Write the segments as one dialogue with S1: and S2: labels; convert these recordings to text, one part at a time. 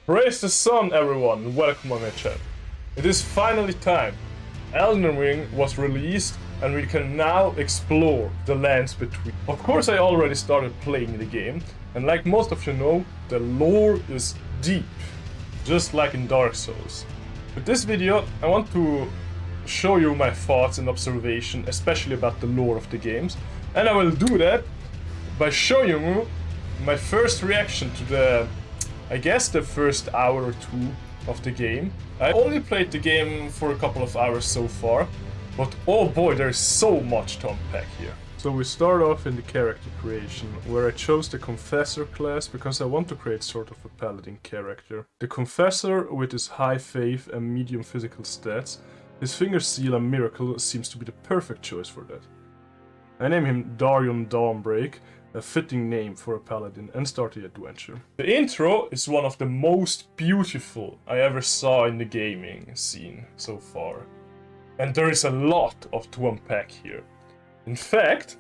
S1: Praise the sun, everyone, and welcome on my channel. It is finally time. Elden Ring was released and we can now explore the lands between. Of course, I already started playing the game, and like most of you know, the lore is deep, just like in Dark Souls. With this video, I want to show you my thoughts and observation, especially about the lore of the games, and I will do that by showing you my first reaction to the first hour or two of the game. I only played the game for a couple of hours so far, but oh boy, there's so much to unpack here. So we start off in the character creation, where I chose the Confessor class because I want to create sort of a paladin character. The Confessor, with his high faith and medium physical stats, his finger seal and miracle seems to be the perfect choice for that. I name him Darion Dawnbreak, a fitting name for a paladin, and start the adventure. The intro is one of the most beautiful I ever saw in the gaming scene so far. And there is a lot to unpack here. In fact,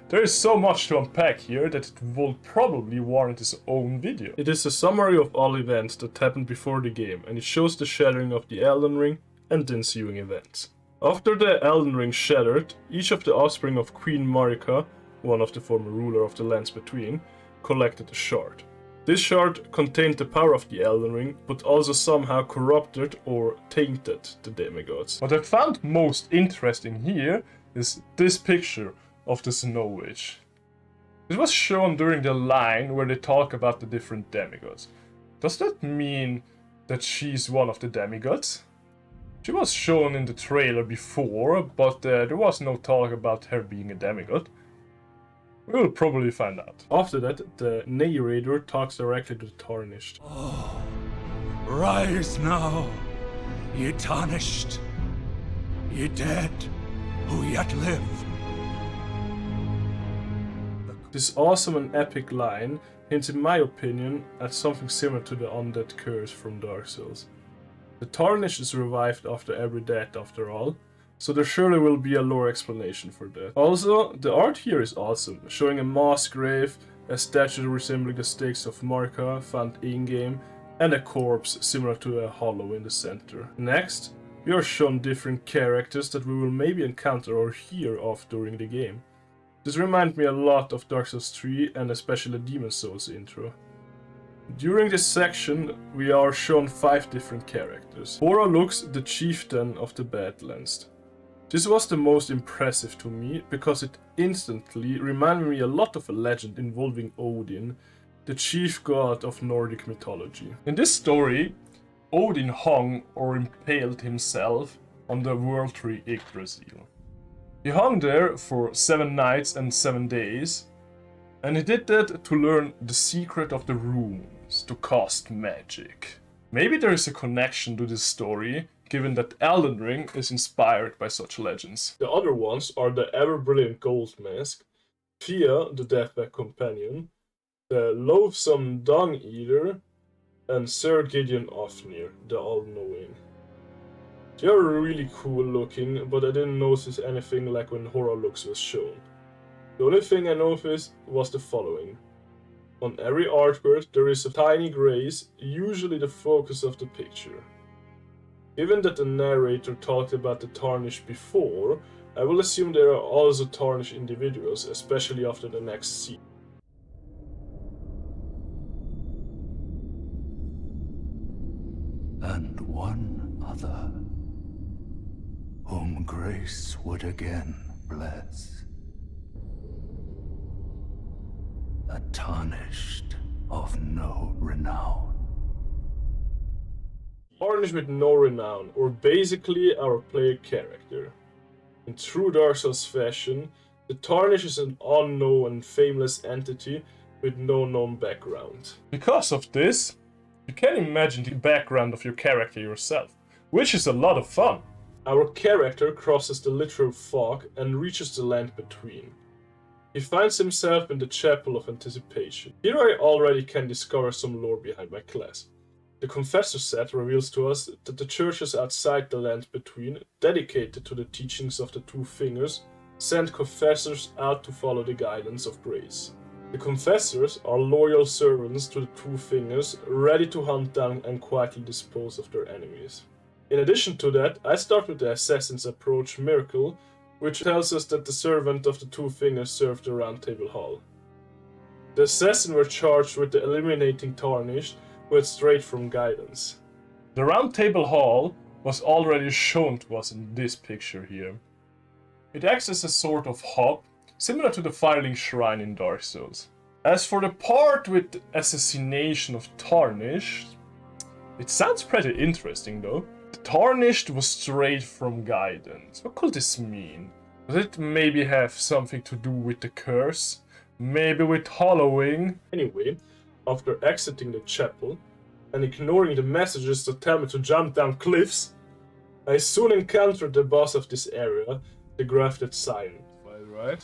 S1: there is so much to unpack here that it will probably warrant its own video. It is a summary of all events that happened before the game, and it shows the shattering of the Elden Ring and the ensuing events. After the Elden Ring shattered, each of the offspring of Queen Marika, one of the former ruler of the lands between, collected a shard. This shard contained the power of the Elden Ring, but also somehow corrupted or tainted the demigods. What I found most interesting here is this picture of the Snow Witch. It was shown during the line where they talk about the different demigods. Does that mean that she's one of the demigods? She was shown in the trailer before, but there was no talk about her being a demigod. We'll probably find out. After that, the narrator talks directly to the Tarnished.
S2: Oh, rise now, ye tarnished, ye dead, who yet live.
S1: This awesome and epic line hints, in my opinion, at something similar to the undead curse from Dark Souls. The Tarnished is revived after every death after all, so there surely will be a lore explanation for that. Also, the art here is awesome, showing a mass grave, a statue resembling the stakes of Marika found in-game, and a corpse similar to a hollow in the center. Next, we are shown different characters that we will maybe encounter or hear of during the game. This reminds me a lot of Dark Souls 3 and especially the Demon Souls intro. During this section, we are shown 5 different characters. Hora looks the Chieftain of the Badlands. This was the most impressive to me because it instantly reminded me a lot of a legend involving Odin, the chief god of Nordic mythology. In this story, Odin hung or impaled himself on the world tree Yggdrasil. He hung there for 7 nights and 7 days, and he did that to learn the secret of the runes, to cast magic. Maybe there is a connection to this story, given that Elden Ring is inspired by such legends. The other ones are the ever-brilliant Gold Mask, Fia, the Deathback Companion, the loathsome Dung Eater, and Sir Gideon Ofnir, the All-Knowing. They are really cool looking, but I didn't notice anything like when Hora looks was shown. The only thing I noticed was the following. On every artwork there is a tiny grace, usually the focus of the picture. Given that the narrator talked about the Tarnished before, I will assume there are also Tarnished individuals, especially after the next scene.
S2: And one other, whom grace would again bless. A tarnished of no renown.
S1: Tarnished with no renown, or basically our player character. In true Dark Souls fashion, the Tarnished is an unknown and fameless entity with no known background. Because of this, you can imagine the background of your character yourself, which is a lot of fun. Our character crosses the literal fog and reaches the land between. He finds himself in the Chapel of Anticipation. Here I already can discover some lore behind my class. The Confessor set reveals to us that the churches outside the land between, dedicated to the teachings of the Two Fingers, send confessors out to follow the guidance of grace. The confessors are loyal servants to the Two Fingers, ready to hunt down and quietly dispose of their enemies. In addition to that, I start with the Assassin's Approach Miracle, which tells us that the servant of the Two Fingers served the Round Table Hall. The Assassin were charged with eliminating Tarnished, who had strayed from guidance. The Round Table Hall was already shown to us in this picture here. It acts as a sort of hub, similar to the Firelink Shrine in Dark Souls. As for the part with the assassination of Tarnished, it sounds pretty interesting though. The Tarnished was strayed from guidance. What could this mean? Does it maybe have something to do with the curse? Maybe with hollowing? Anyway, after exiting the chapel and ignoring the messages that tell me to jump down cliffs, I soon encountered the boss of this area, the Grafted Siren. Right?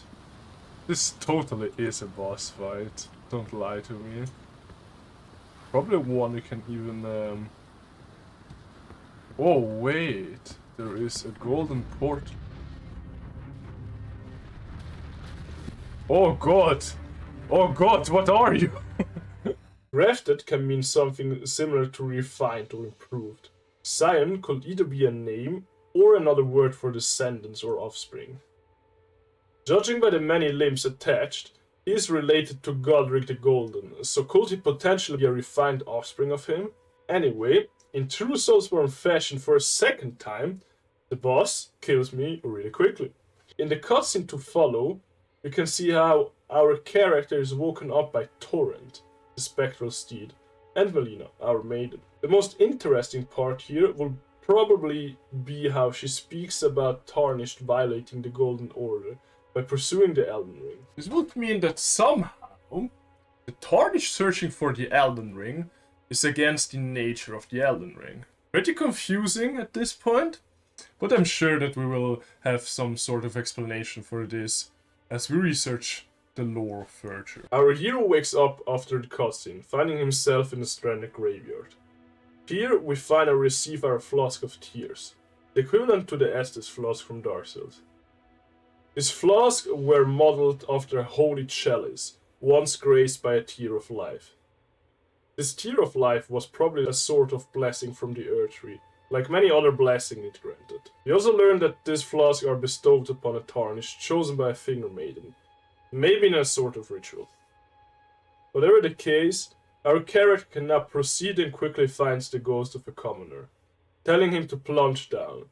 S1: This totally is a boss fight. Don't lie to me. Probably one you can even Oh wait, there is a golden port. Oh god! Oh god, what are you? Grafted can mean something similar to refined or improved. Siren could either be a name or another word for descendants or offspring. Judging by the many limbs attached, he is related to Godric the Golden, so could he potentially be a refined offspring of him? Anyway, in true Soulsborne fashion for a second time, the boss kills me really quickly. In the cutscene to follow, you can see how our character is woken up by Torrent, the spectral steed, and Melina, our maiden. The most interesting part here will probably be how she speaks about Tarnished violating the Golden Order by pursuing the Elden Ring. This would mean that somehow the Tarnished searching for the Elden Ring is against the nature of the Elden Ring. Pretty confusing at this point, but I'm sure that we will have some sort of explanation for this as we research the lore further. Our hero wakes up after the cutscene, finding himself in a stranded graveyard. Here we finally receive our Flask of Tears, the equivalent to the Estus Flask from Dark Souls. These flasks were modeled after a holy chalice, once graced by a tear of life. This tear of life was probably a sort of blessing from the Earth Tree, like many other blessings it granted. We also learned that these flasks are bestowed upon a Tarnished chosen by a Finger Maiden, maybe in a sort of ritual. Whatever the case, our character can now proceed and quickly finds the ghost of a commoner, telling him to plunge down.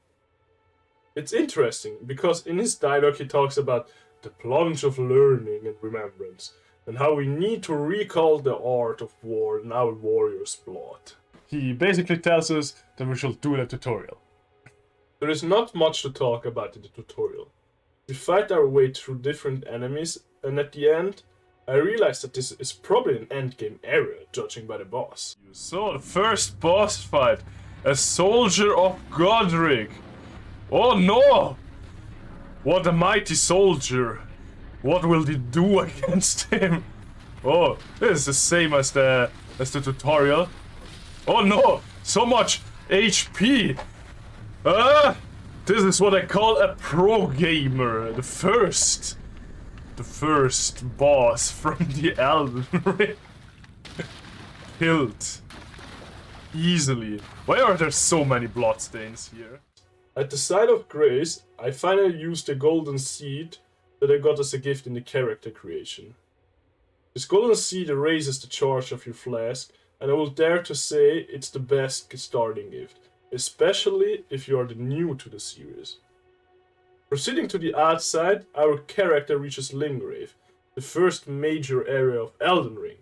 S1: It's interesting, because in his dialogue he talks about the plunge of learning and remembrance, and how we need to recall the art of war in our warrior's blood. He basically tells us that we shall do the tutorial. There is not much to talk about in the tutorial. We fight our way through different enemies, and at the end, I realized that this is probably an endgame area, judging by the boss. You saw the first boss fight, a soldier of Godric. Oh no! What a mighty soldier! What will they do against him? Oh, this is the same as the tutorial. Oh no! So much HP! This is what I call a pro gamer. The first boss from the Elden Ring. Killed. Easily. Why are there so many bloodstains here? At the side of Grace, I finally used the golden seed that I got as a gift in the character creation. This golden seed raises the charge of your flask, and I will dare to say it's the best starting gift, especially if you are new to the series. Proceeding to the outside, our character reaches Limgrave, the first major area of Elden Ring.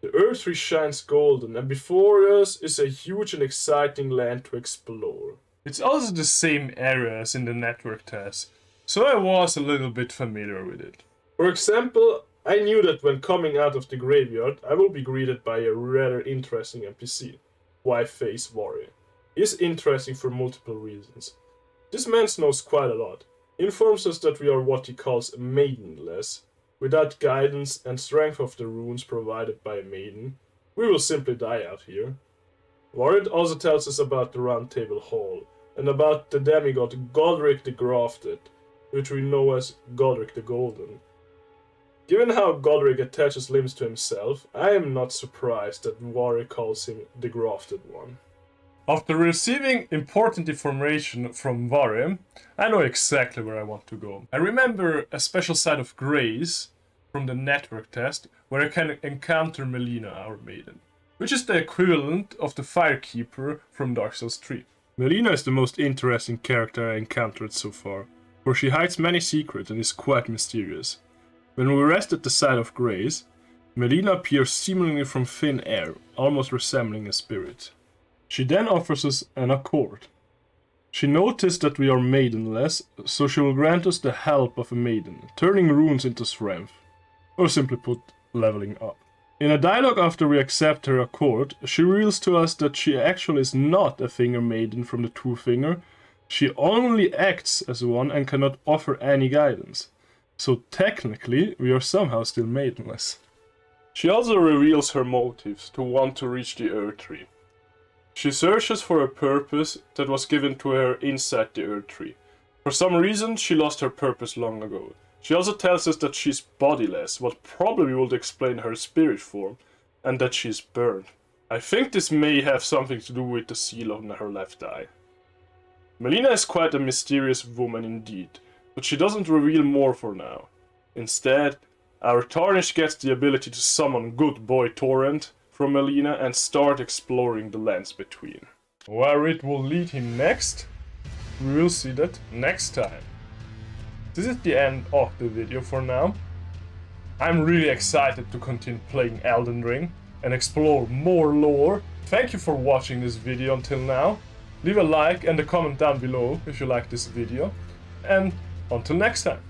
S1: The Earth Tree shines golden, and before us is a huge and exciting land to explore. It's also the same area as in the network test, so I was a little bit familiar with it. For example, I knew that when coming out of the graveyard, I will be greeted by a rather interesting NPC, Whiteface Warrior. He is interesting for multiple reasons. This man knows quite a lot. He informs us that we are what he calls maidenless. Without guidance and strength of the runes provided by a maiden, we will simply die out here. Warren also tells us about the Round Table Hall, and about the demigod Godric the Grafted, which we know as Godric the Golden. Given how Godric attaches limbs to himself, I am not surprised that Wari calls him the Grafted One. After receiving important information from Wari, I know exactly where I want to go. I remember a special site of grace from the network test where I can encounter Melina, our maiden, which is the equivalent of the Firekeeper from Dark Souls 3. Melina is the most interesting character I encountered so far, for she hides many secrets and is quite mysterious. When we rest at the site of grace, Melina appears seemingly from thin air, almost resembling a spirit. She then offers us an accord. She noticed that we are maidenless, so she will grant us the help of a maiden, turning runes into strength, or simply put, leveling up. In a dialogue after we accept her accord, she reveals to us that she actually is not a finger maiden from the Two Finger, she only acts as one and cannot offer any guidance. So technically, we are somehow still maidenless. She also reveals her motives to want to reach the Earth Tree. She searches for a purpose that was given to her inside the Earth Tree. For some reason, she lost her purpose long ago. She also tells us that she's bodiless, what probably would explain her spirit form, and that she's burned. I think this may have something to do with the seal on her left eye. Melina is quite a mysterious woman indeed, but she doesn't reveal more for now. Instead, our Tarnished gets the ability to summon Good Boy Torrent from Melina and start exploring the lands between. Where it will lead him next, we will see that next time. This is the end of the video for now. I'm really excited to continue playing Elden Ring and explore more lore. Thank you for watching this video until now. Leave a like and a comment down below if you like this video. And until next time.